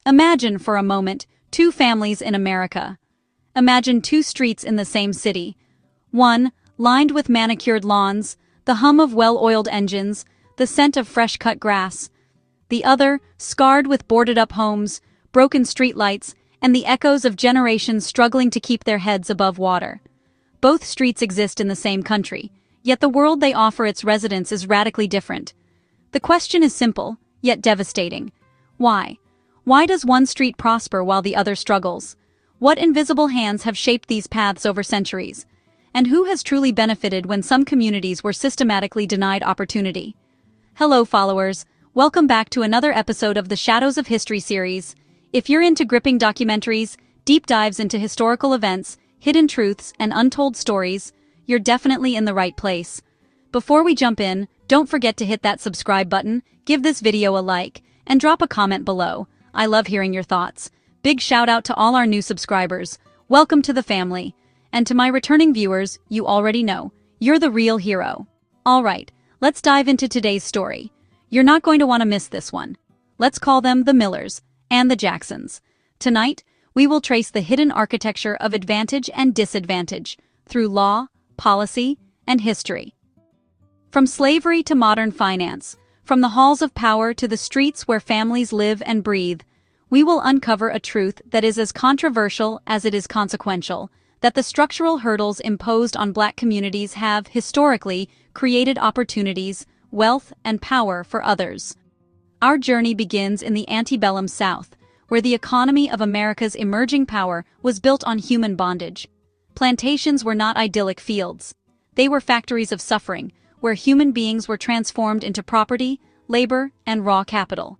Imagine for a moment two families in America. Imagine two streets in the same city. One, lined with manicured lawns, the hum of well-oiled engines, the scent of fresh-cut grass. The other, scarred with boarded-up homes, broken streetlights, and the echoes of generations struggling to keep their heads above water. Both streets exist in the same country, yet the world they offer its residents is radically different. The question is simple, yet devastating. Why? Why does one street prosper while the other struggles? What invisible hands have shaped these paths over centuries? And who has truly benefited when some communities were systematically denied opportunity? Hello, followers. Welcome back to another episode of the Shadows of History series. If you're into gripping documentaries, deep dives into historical events, hidden truths, and untold stories, you're definitely in the right place. Before we jump in, don't forget to hit that subscribe button, give this video a like, and drop a comment below. I love hearing your thoughts. Big shout out to all our new subscribers. Welcome to the family. And to my returning viewers, you already know, you're the real hero. Alright, let's dive into today's story. You're not going to want to miss this one. Let's call them the Millers and the Jacksons. Tonight, we will trace the hidden architecture of advantage and disadvantage through law, policy, and history. From slavery to modern finance, from the halls of power to the streets where families live and breathe, we will uncover a truth that is as controversial as it is consequential, that the structural hurdles imposed on Black communities have, historically, created opportunities, wealth, and power for others. Our journey begins in the antebellum South, where the economy of America's emerging power was built on human bondage. Plantations were not idyllic fields. They were factories of suffering, where human beings were transformed into property, labor, and raw capital.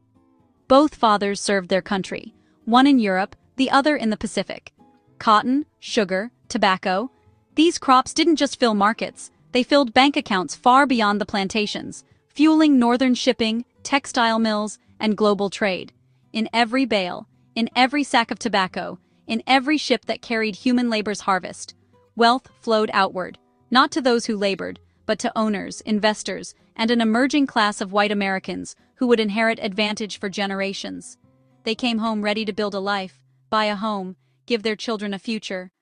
Both fathers served their country, one in Europe, the other in the Pacific. Cotton, sugar, tobacco, these crops didn't just fill markets, they filled bank accounts far beyond the plantations, fueling northern shipping, textile mills, and global trade. In every bale, in every sack of tobacco, in every ship that carried human labor's harvest, wealth flowed outward, not to those who labored, but to owners, investors, and an emerging class of white Americans who would inherit advantage for generations. They came home ready to build a life, buy a home, give their children a future.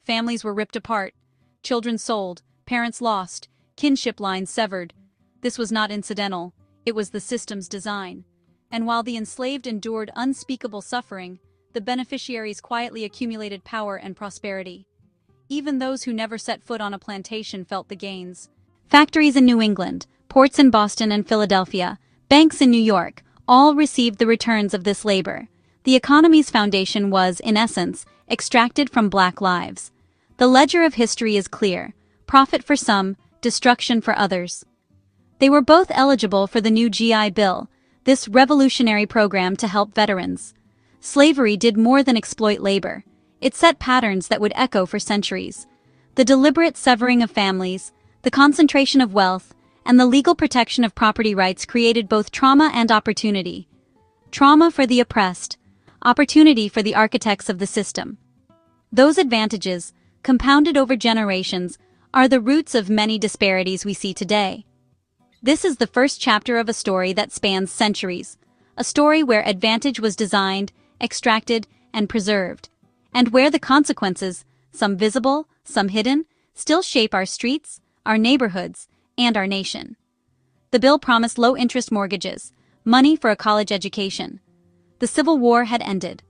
Families were ripped apart, children sold, parents lost, kinship lines severed. This was not incidental, it was the system's design. And while the enslaved endured unspeakable suffering, the beneficiaries quietly accumulated power and prosperity. Even those who never set foot on a plantation felt the gains. Factories in New England, ports in Boston and Philadelphia, banks in New York, all received the returns of this labor. The economy's foundation was, in essence, extracted from Black lives. The ledger of history is clear: profit for some, destruction for others. They were both eligible for the new GI Bill, this revolutionary program to help veterans. Slavery did more than exploit labor. It set patterns that would echo for centuries. The deliberate severing of families, the concentration of wealth, and the legal protection of property rights created both trauma and opportunity. Trauma for the oppressed, opportunity for the architects of the system. Those advantages, compounded over generations, are the roots of many disparities we see today. This is the first chapter of a story that spans centuries, a story where advantage was designed, extracted, and preserved, and where the consequences, some visible, some hidden, still shape our streets, our neighborhoods, and our nation. The bill promised low-interest mortgages, money for a college education. The Civil War had ended.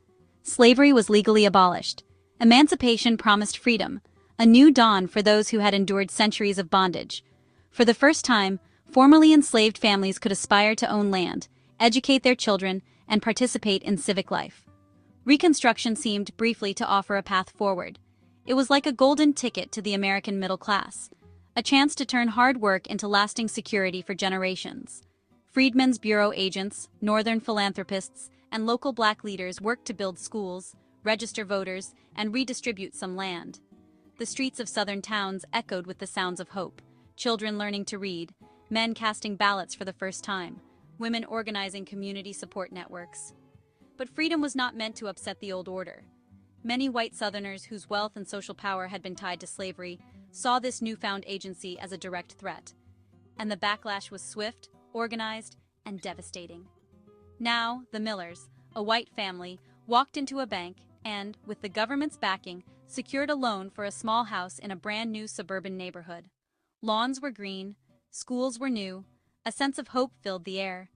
Slavery was legally abolished. Emancipation promised freedom, a new dawn for those who had endured centuries of bondage. For the first time, formerly enslaved families could aspire to own land, educate their children, and participate in civic life. Reconstruction seemed briefly to offer a path forward. It was like a golden ticket to the American middle class, a chance to turn hard work into lasting security for generations. Freedmen's Bureau agents, Northern philanthropists, and local Black leaders worked to build schools, register voters, and redistribute some land. The streets of southern towns echoed with the sounds of hope: children learning to read, men casting ballots for the first time, women organizing community support networks. But freedom was not meant to upset the old order. Many white Southerners whose wealth and social power had been tied to slavery saw this newfound agency as a direct threat. And the backlash was swift, organized, and devastating. Now, the Millers, a white family, walked into a bank and, with the government's backing, secured a loan for a small house in a brand-new suburban neighborhood. Lawns were green, schools were new, a sense of hope filled the air.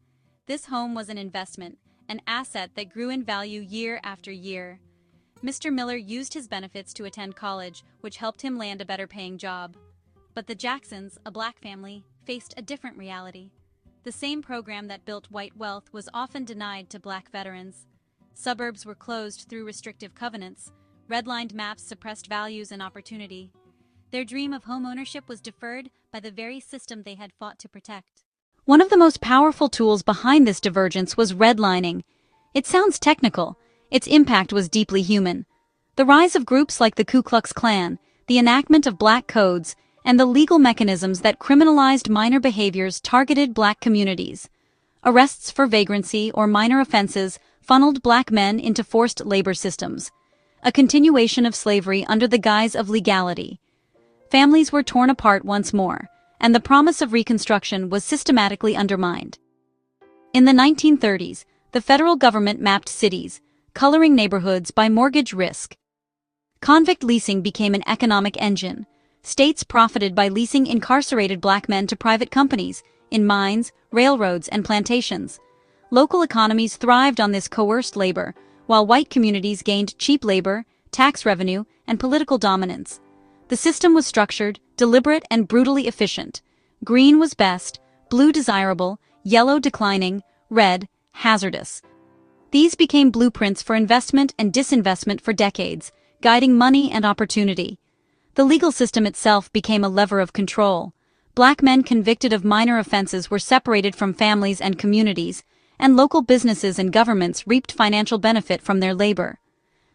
This home was an investment, an asset that grew in value year after year. Mr. Miller used his benefits to attend college, which helped him land a better-paying job. But the Jacksons, a black family, faced a different reality. The same program that built white wealth was often denied to black veterans. Suburbs were closed through restrictive covenants. Redlined maps suppressed values and opportunity. Their dream of home ownership was deferred by the very system they had fought to protect. One of the most powerful tools behind this divergence was redlining. It sounds technical. Its impact was deeply human. The rise of groups like the Ku Klux Klan, the enactment of black codes, and the legal mechanisms that criminalized minor behaviors targeted black communities. Arrests for vagrancy or minor offenses funneled black men into forced labor systems, a continuation of slavery under the guise of legality. Families were torn apart once more, and the promise of Reconstruction was systematically undermined. In the 1930s, the federal government mapped cities, coloring neighborhoods by mortgage risk. Convict leasing became an economic engine. States profited by leasing incarcerated black men to private companies in mines, railroads, and plantations. Local economies thrived on this coerced labor, while white communities gained cheap labor, tax revenue, and political dominance. The system was structured, deliberate, and brutally efficient. Green was best, blue desirable, yellow declining, red hazardous. These became blueprints for investment and disinvestment for decades, guiding money and opportunity. The legal system itself became a lever of control. Black men convicted of minor offenses were separated from families and communities, and local businesses and governments reaped financial benefit from their labor.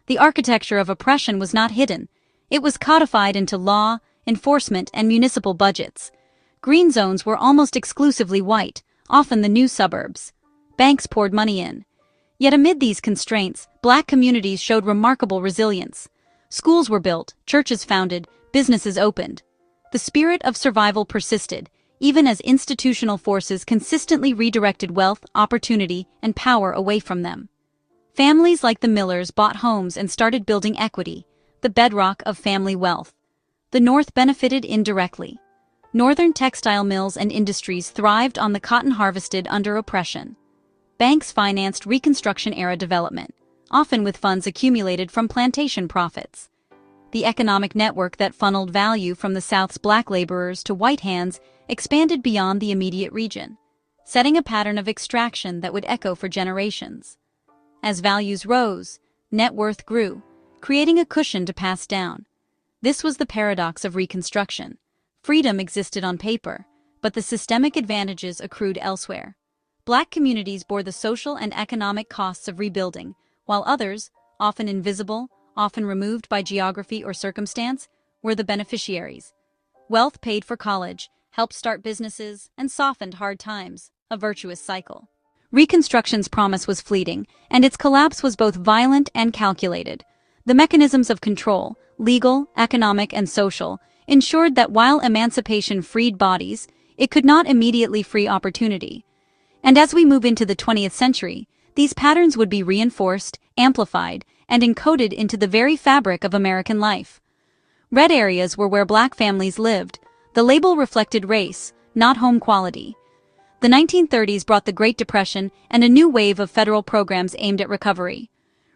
The architecture of oppression was not hidden. It was codified into law, enforcement, and municipal budgets. Green zones were almost exclusively white, often the new suburbs. Banks poured money in. Yet amid these constraints, black communities showed remarkable resilience. Schools were built, churches founded, businesses opened. The spirit of survival persisted, even as institutional forces consistently redirected wealth, opportunity, and power away from them. Families like the Millers bought homes and started building equity, the bedrock of family wealth. The North benefited indirectly. Northern textile mills and industries thrived on the cotton harvested under oppression. Banks financed Reconstruction-era development, often with funds accumulated from plantation profits. The economic network that funneled value from the South's black laborers to white hands expanded beyond the immediate region, setting a pattern of extraction that would echo for generations. As values rose, net worth grew, creating a cushion to pass down. This was the paradox of Reconstruction. Freedom existed on paper, but the systemic advantages accrued elsewhere. Black communities bore the social and economic costs of rebuilding, while others, often invisible, often removed by geography or circumstance, were the beneficiaries. Wealth paid for college, helped start businesses, and softened hard times, a virtuous cycle. Reconstruction's promise was fleeting, and its collapse was both violent and calculated. The mechanisms of control, legal, economic, and social, ensured that while emancipation freed bodies, it could not immediately free opportunity. And as we move into the 20th century, these patterns would be reinforced, amplified, and encoded into the very fabric of American life. Red areas were where black families lived. The label reflected race, not home quality. The 1930s brought the Great Depression and a new wave of federal programs aimed at recovery.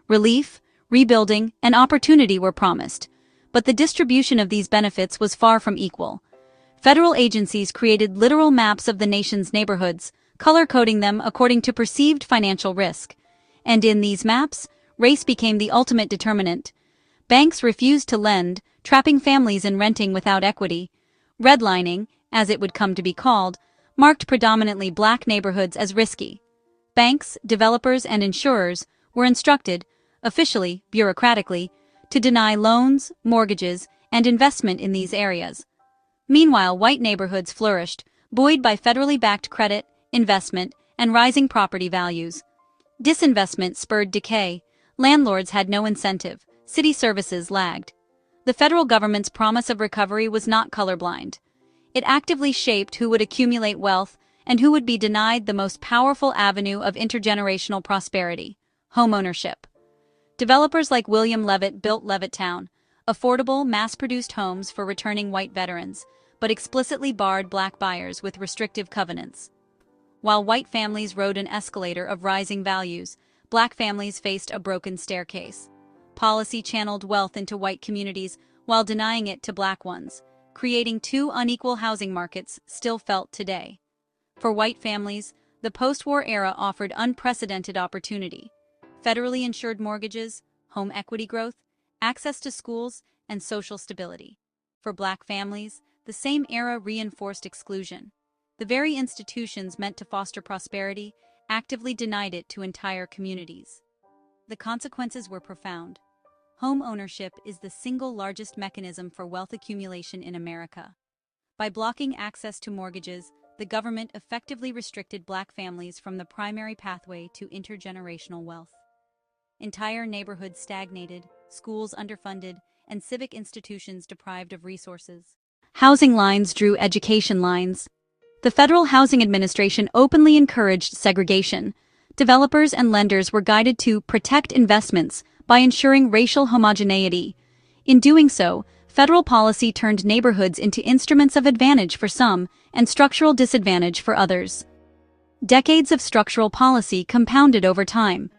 Relief, rebuilding, and opportunity were promised, but the distribution of these benefits was far from equal. Federal agencies created literal maps of the nation's neighborhoods, color-coding them according to perceived financial risk. And in these maps, race became the ultimate determinant. Banks refused to lend, trapping families in renting without equity. Redlining, as it would come to be called, marked predominantly black neighborhoods as risky. Banks, developers, and insurers were instructed, officially, bureaucratically, to deny loans, mortgages, and investment in these areas. Meanwhile, white neighborhoods flourished, buoyed by federally backed credit, investment, and rising property values. Disinvestment spurred decay. Landlords had no incentive. City services lagged. The federal government's promise of recovery was not colorblind. It actively shaped who would accumulate wealth and who would be denied the most powerful avenue of intergenerational prosperity: Homeownership. Developers like William Levitt built Levittown, affordable, mass-produced homes for returning white veterans, but explicitly barred black buyers with restrictive covenants. While white families rode an escalator of rising values, black families faced a broken staircase. Policy channeled wealth into white communities while denying it to black ones, creating two unequal housing markets still felt today. For white families, the post-war era offered unprecedented opportunity. Federally insured mortgages, home equity growth, access to schools, and social stability. For black families, the same era reinforced exclusion. The very institutions meant to foster prosperity actively denied it to entire communities. The consequences were profound. Home ownership is the single largest mechanism for wealth accumulation in America. By blocking access to mortgages, the government effectively restricted black families from the primary pathway to intergenerational wealth. Entire neighborhoods stagnated, schools underfunded, and civic institutions deprived of resources. Housing lines drew education lines. The Federal Housing Administration openly encouraged segregation. Developers and lenders were guided to protect investments by ensuring racial homogeneity. In doing so, federal policy turned neighborhoods into instruments of advantage for some and structural disadvantage for others. Decades of structural policy compounded over time.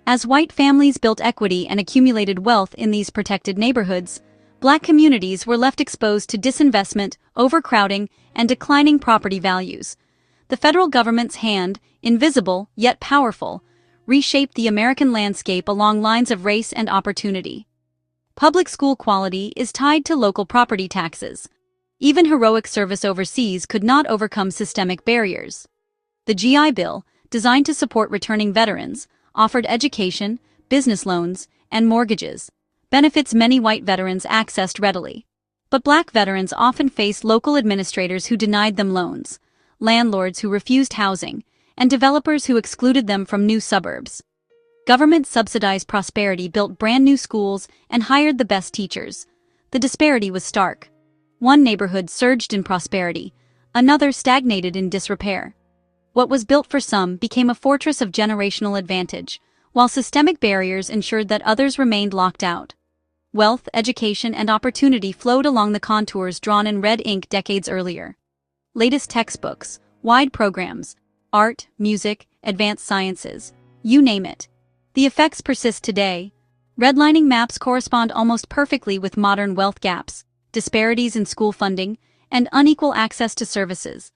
As white families built equity and accumulated wealth in these protected neighborhoods, black communities were left exposed to disinvestment, overcrowding, and declining property values. The federal government's hand, invisible yet powerful, reshaped the American landscape along lines of race and opportunity. Public school quality is tied to local property taxes. Even heroic service overseas could not overcome systemic barriers. The GI Bill, designed to support returning veterans, offered education, business loans, and mortgages, benefits many white veterans accessed readily. But black veterans often faced local administrators who denied them loans, landlords who refused housing, and developers who excluded them from new suburbs. Government-subsidized prosperity built brand-new schools and hired the best teachers. The disparity was stark. One neighborhood surged in prosperity, another stagnated in disrepair. What was built for some became a fortress of generational advantage, while systemic barriers ensured that others remained locked out. Wealth, education, and opportunity flowed along the contours drawn in red ink decades earlier. Latest textbooks, wide programs, art, music, advanced sciences, you name it. The effects persist today. Redlining maps correspond almost perfectly with modern wealth gaps, disparities in school funding, and unequal access to services.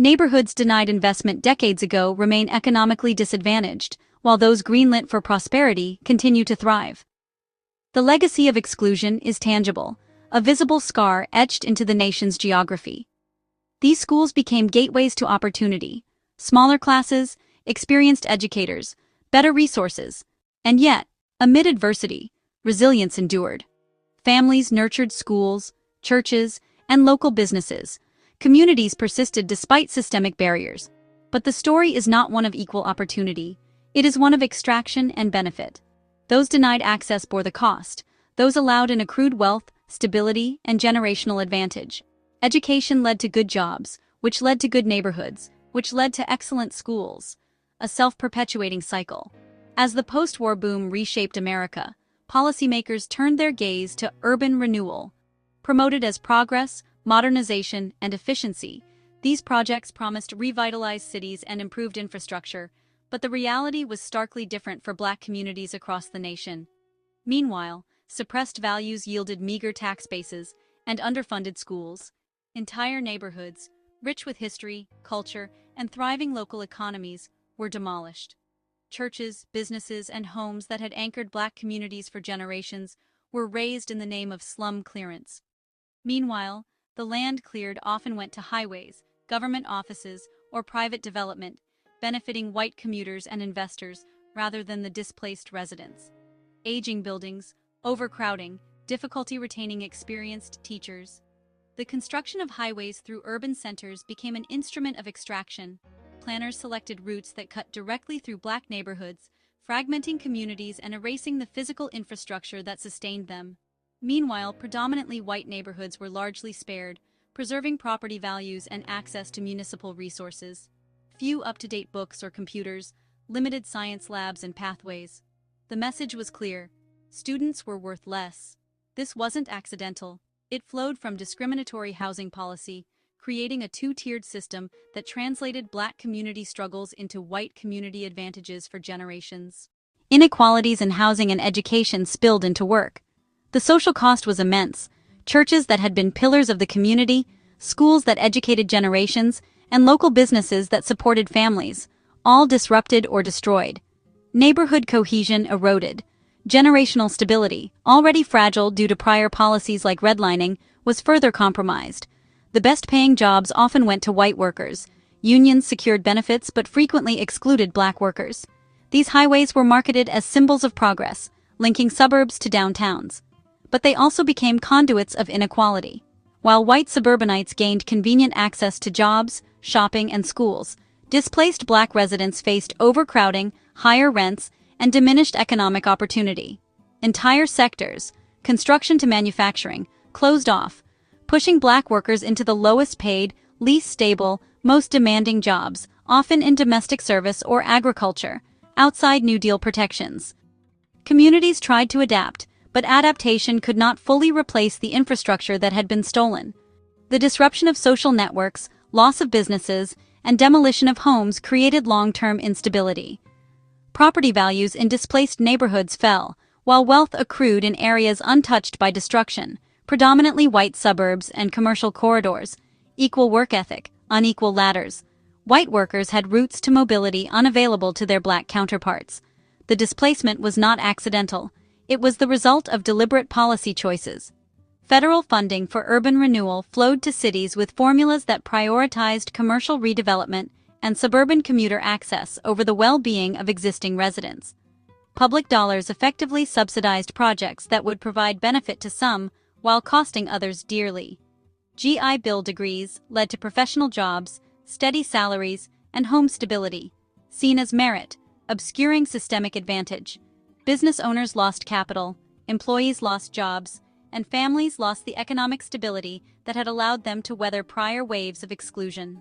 Neighborhoods denied investment decades ago remain economically disadvantaged, while those greenlit for prosperity continue to thrive. The legacy of exclusion is tangible, a visible scar etched into the nation's geography. These schools became gateways to opportunity, smaller classes, experienced educators, better resources, and yet, amid adversity, resilience endured. Families nurtured schools, churches, and local businesses. Communities persisted despite systemic barriers. But the story is not one of equal opportunity. It is one of extraction and benefit. Those denied access bore the cost. Those allowed in accrued wealth, stability, and generational advantage. Education led to good jobs, which led to good neighborhoods, which led to excellent schools. A self-perpetuating cycle. As the post-war boom reshaped America, policymakers turned their gaze to urban renewal. Promoted as progress, modernization, and efficiency, these projects promised revitalized cities and improved infrastructure, but the reality was starkly different for black communities across the nation. Meanwhile, suppressed values yielded meager tax bases and underfunded schools. Entire neighborhoods, rich with history, culture, and thriving local economies, were demolished. Churches, businesses, and homes that had anchored black communities for generations were razed in the name of slum clearance. Meanwhile, the land cleared often went to highways, government offices, or private development, benefiting white commuters and investors rather than the displaced residents. Aging buildings, overcrowding, difficulty retaining experienced teachers. The construction of highways through urban centers became an instrument of extraction. Planners selected routes that cut directly through black neighborhoods, fragmenting communities and erasing the physical infrastructure that sustained them. Meanwhile, predominantly white neighborhoods were largely spared, preserving property values and access to municipal resources. Few up-to-date books or computers, limited science labs and pathways. The message was clear: students were worth less. This wasn't accidental. It flowed from discriminatory housing policy, creating a two-tiered system that translated Black community struggles into white community advantages for generations. Inequalities in housing and education spilled into work. The social cost was immense. Churches that had been pillars of the community, schools that educated generations, and local businesses that supported families, all disrupted or destroyed. Neighborhood cohesion eroded. Generational stability, already fragile due to prior policies like redlining, was further compromised. The best-paying jobs often went to white workers. Unions secured benefits but frequently excluded Black workers. These highways were marketed as symbols of progress, linking suburbs to downtowns. But they also became conduits of inequality. While white suburbanites gained convenient access to jobs, shopping, and schools, displaced Black residents faced overcrowding, higher rents, and diminished economic opportunity. Entire sectors, construction to manufacturing, closed off, pushing Black workers into the lowest-paid, least stable, most demanding jobs, often in domestic service or agriculture, outside New Deal protections. Communities tried to adapt, but adaptation could not fully replace the infrastructure that had been stolen. The disruption of social networks, loss of businesses, and demolition of homes created long-term instability. Property values in displaced neighborhoods fell, while wealth accrued in areas untouched by destruction, predominantly white suburbs and commercial corridors. Equal work ethic, unequal ladders. White workers had routes to mobility unavailable to their Black counterparts. The displacement was not accidental. It was the result of deliberate policy choices. Federal funding for urban renewal flowed to cities with formulas that prioritized commercial redevelopment and suburban commuter access over the well-being of existing residents. Public dollars effectively subsidized projects that would provide benefit to some while costing others dearly. GI Bill degrees led to professional jobs, steady salaries, and home stability, seen as merit, obscuring systemic advantage. Business owners lost capital, employees lost jobs, and families lost the economic stability that had allowed them to weather prior waves of exclusion.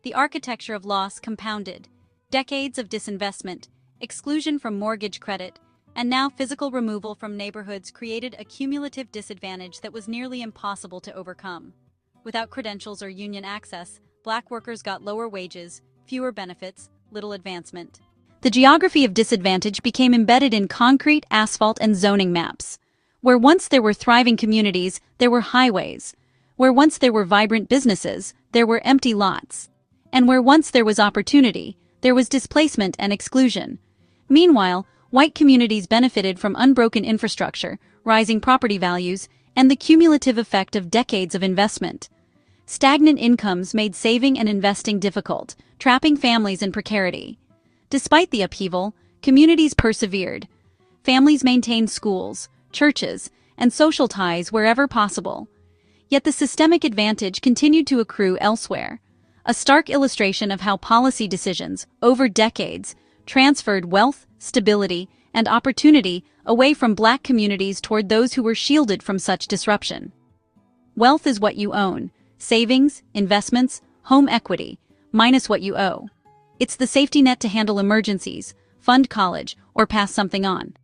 The architecture of loss compounded. Decades of disinvestment, exclusion from mortgage credit, and now physical removal from neighborhoods created a cumulative disadvantage that was nearly impossible to overcome. Without credentials or union access, Black workers got lower wages, fewer benefits, little advancement. The geography of disadvantage became embedded in concrete, asphalt, and zoning maps. Where once there were thriving communities, there were highways. Where once there were vibrant businesses, there were empty lots. And where once there was opportunity, there was displacement and exclusion. Meanwhile, white communities benefited from unbroken infrastructure, rising property values, and the cumulative effect of decades of investment. Stagnant incomes made saving and investing difficult, trapping families in precarity. Despite the upheaval, communities persevered. Families maintained schools, churches, and social ties wherever possible. Yet the systemic advantage continued to accrue elsewhere. A stark illustration of how policy decisions, over decades, transferred wealth, stability, and opportunity away from Black communities toward those who were shielded from such disruption. Wealth is what you own: savings, investments, home equity, minus what you owe. It's the safety net to handle emergencies, fund college, or pass something on.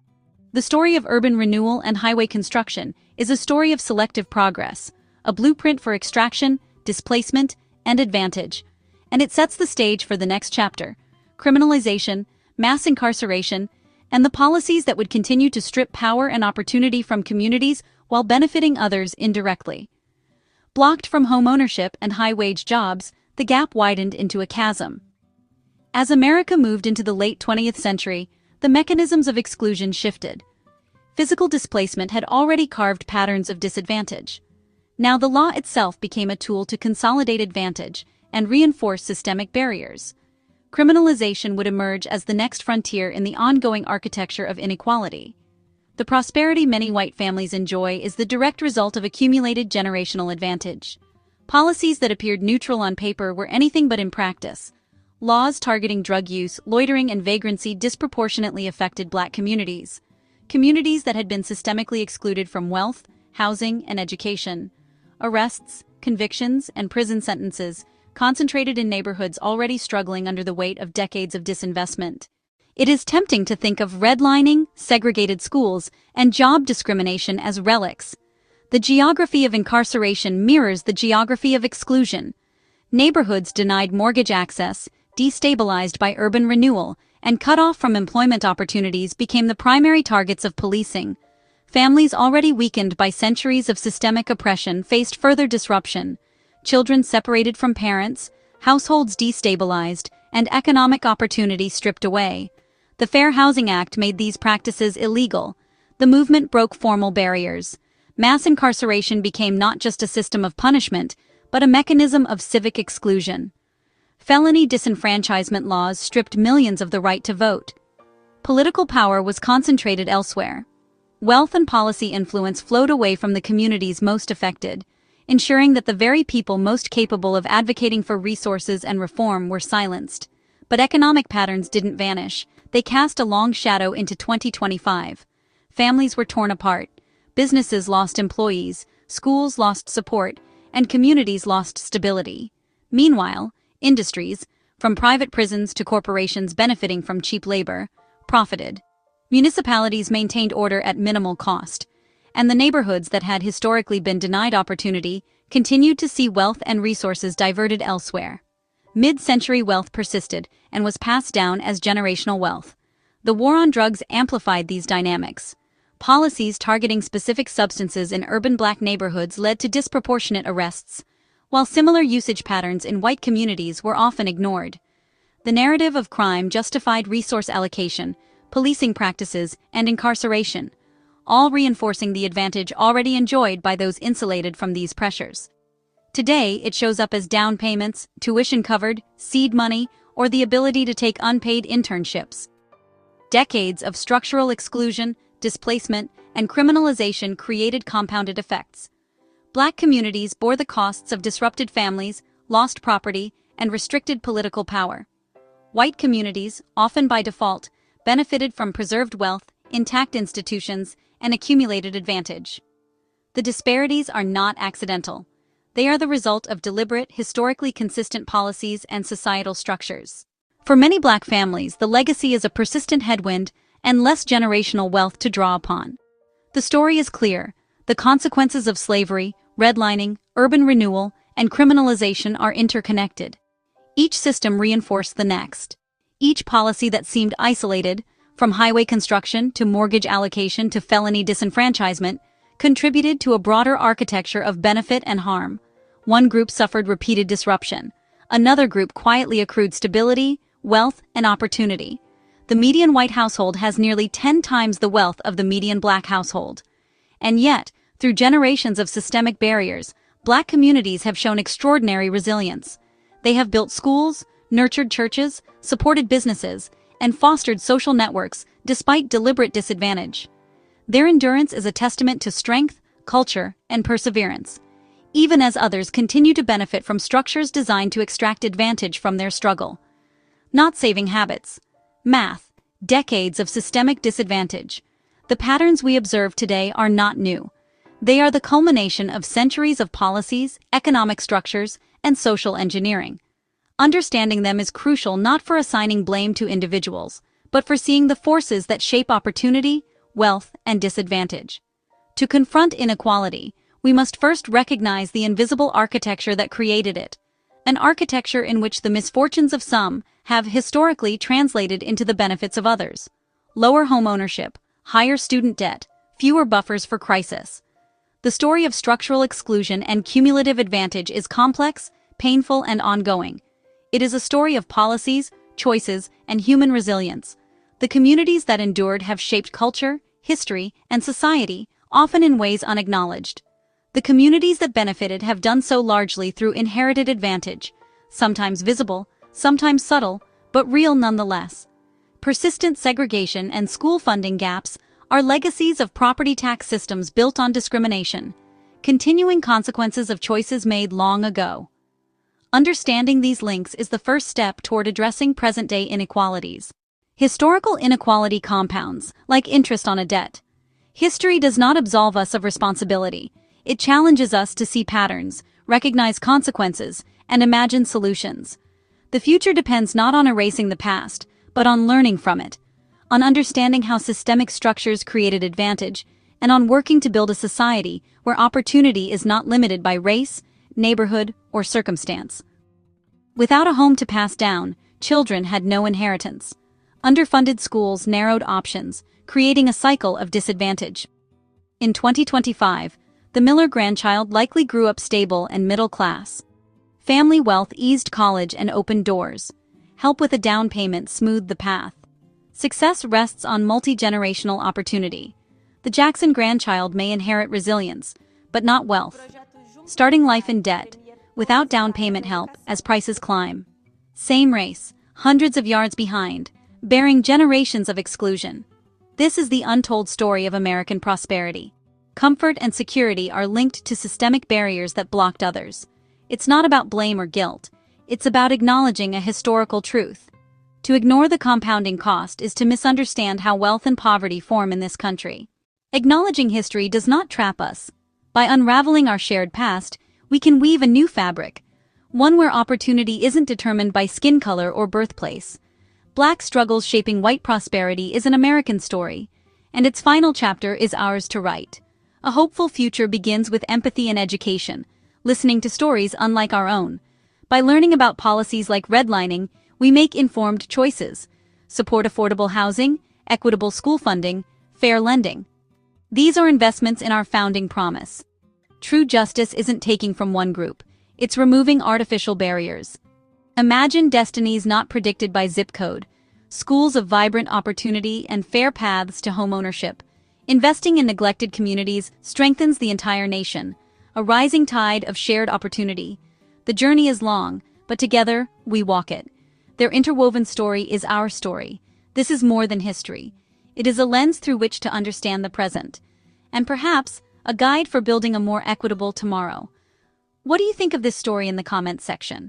The story of urban renewal and highway construction is a story of selective progress, a blueprint for extraction, displacement, and advantage. And it sets the stage for the next chapter: criminalization, mass incarceration, and the policies that would continue to strip power and opportunity from communities while benefiting others indirectly. Blocked from home ownership and high-wage jobs, the gap widened into a chasm. As America moved into the late 20th century, the mechanisms of exclusion shifted. Physical displacement had already carved patterns of disadvantage. Now the law itself became a tool to consolidate advantage and reinforce systemic barriers. Criminalization would emerge as the next frontier in the ongoing architecture of inequality. The prosperity many white families enjoy is the direct result of accumulated generational advantage. Policies that appeared neutral on paper were anything but in practice. Laws targeting drug use, loitering, and vagrancy disproportionately affected Black communities. Communities that had been systemically excluded from wealth, housing, and education. Arrests, convictions, and prison sentences concentrated in neighborhoods already struggling under the weight of decades of disinvestment. It is tempting to think of redlining, segregated schools, and job discrimination as relics. The geography of incarceration mirrors the geography of exclusion. Neighborhoods denied mortgage access, destabilized by urban renewal, and cut off from employment opportunities became the primary targets of policing. Families already weakened by centuries of systemic oppression faced further disruption. Children separated from parents, households destabilized, and economic opportunity stripped away. The Fair Housing Act made these practices illegal. The movement broke formal barriers. Mass incarceration became not just a system of punishment, but a mechanism of civic exclusion. Felony disenfranchisement laws stripped millions of the right to vote. Political power was concentrated elsewhere. Wealth and policy influence flowed away from the communities most affected, ensuring that the very people most capable of advocating for resources and reform were silenced. But economic patterns didn't vanish. They cast a long shadow into 2025. Families were torn apart, businesses lost employees, schools lost support, and communities lost stability. Meanwhile, industries, from private prisons to corporations benefiting from cheap labor, profited. Municipalities maintained order at minimal cost, and the neighborhoods that had historically been denied opportunity continued to see wealth and resources diverted elsewhere. Mid-century wealth persisted and was passed down as generational wealth. The war on drugs amplified these dynamics. Policies targeting specific substances in urban Black neighborhoods led to disproportionate arrests, while similar usage patterns in white communities were often ignored. The narrative of crime justified resource allocation, policing practices, and incarceration, all reinforcing the advantage already enjoyed by those insulated from these pressures. Today, it shows up as down payments, tuition covered, seed money, or the ability to take unpaid internships. Decades of structural exclusion, displacement, and criminalization created compounded effects. Black communities bore the costs of disrupted families, lost property, and restricted political power. White communities, often by default, benefited from preserved wealth, intact institutions, and accumulated advantage. The disparities are not accidental. They are the result of deliberate, historically consistent policies and societal structures. For many Black families, the legacy is a persistent headwind and less generational wealth to draw upon. The story is clear. The consequences of slavery, redlining, urban renewal, and criminalization are interconnected. Each system reinforced the next. Each policy that seemed isolated, from highway construction to mortgage allocation to felony disenfranchisement, contributed to a broader architecture of benefit and harm. One group suffered repeated disruption. Another group quietly accrued stability, wealth, and opportunity. The median white household has nearly 10 times the wealth of the median Black household. And yet, through generations of systemic barriers, Black communities have shown extraordinary resilience. They have built schools, nurtured churches, supported businesses, and fostered social networks despite deliberate disadvantage. Their endurance is a testament to strength, culture, and perseverance, even as others continue to benefit from structures designed to extract advantage from their struggle. Not saving habits. Math. Decades of systemic disadvantage. The patterns we observe today are not new. They are the culmination of centuries of policies, economic structures, and social engineering. Understanding them is crucial not for assigning blame to individuals, but for seeing the forces that shape opportunity, wealth, and disadvantage. To confront inequality, we must first recognize the invisible architecture that created it, an architecture in which the misfortunes of some have historically translated into the benefits of others. Lower home ownership, higher student debt, fewer buffers for crisis. The story of structural exclusion and cumulative advantage is complex, painful, and ongoing. It is a story of policies, choices, and human resilience. The communities that endured have shaped culture, history, and society, often in ways unacknowledged. The communities that benefited have done so largely through inherited advantage, sometimes visible, sometimes subtle, but real nonetheless. Persistent segregation and school funding gaps are legacies of property tax systems built on discrimination, continuing consequences of choices made long ago. Understanding these links is the first step toward addressing present-day inequalities. Historical inequality compounds, like interest on a debt. History does not absolve us of responsibility. It challenges us to see patterns, recognize consequences, and imagine solutions. The future depends not on erasing the past, but on learning from it, on understanding how systemic structures created advantage, and on working to build a society where opportunity is not limited by race, neighborhood, or circumstance. Without a home to pass down, children had no inheritance. Underfunded schools narrowed options, creating a cycle of disadvantage. In 2025, the Miller grandchild likely grew up stable and middle class. Family wealth eased college and opened doors. Help with a down payment smoothed the path. Success rests on multi-generational opportunity. The Jackson grandchild may inherit resilience, but not wealth. Starting life in debt, without down payment help as prices climb. Same race, hundreds of yards behind, bearing generations of exclusion. This is the untold story of American prosperity. Comfort and security are linked to systemic barriers that blocked others. It's not about blame or guilt. It's about acknowledging a historical truth. To ignore the compounding cost is to misunderstand how wealth and poverty form in this country. Acknowledging history does not trap us. By unraveling our shared past, we can weave a new fabric, one where opportunity isn't determined by skin color or birthplace. Black struggles shaping white prosperity is an American story, and its final chapter is ours to write. A hopeful future begins with empathy and education, listening to stories unlike our own. By learning about policies like redlining, we make informed choices, support affordable housing, equitable school funding, fair lending. These are investments in our founding promise. True justice isn't taking from one group, it's removing artificial barriers. Imagine destinies not predicted by zip code, schools of vibrant opportunity and fair paths to homeownership. Investing in neglected communities strengthens the entire nation, a rising tide of shared opportunity. The journey is long, but together, we walk it. Their interwoven story is our story. This is more than history. It is a lens through which to understand the present, and perhaps a guide for building a more equitable tomorrow. What do you think of this story in the comments section?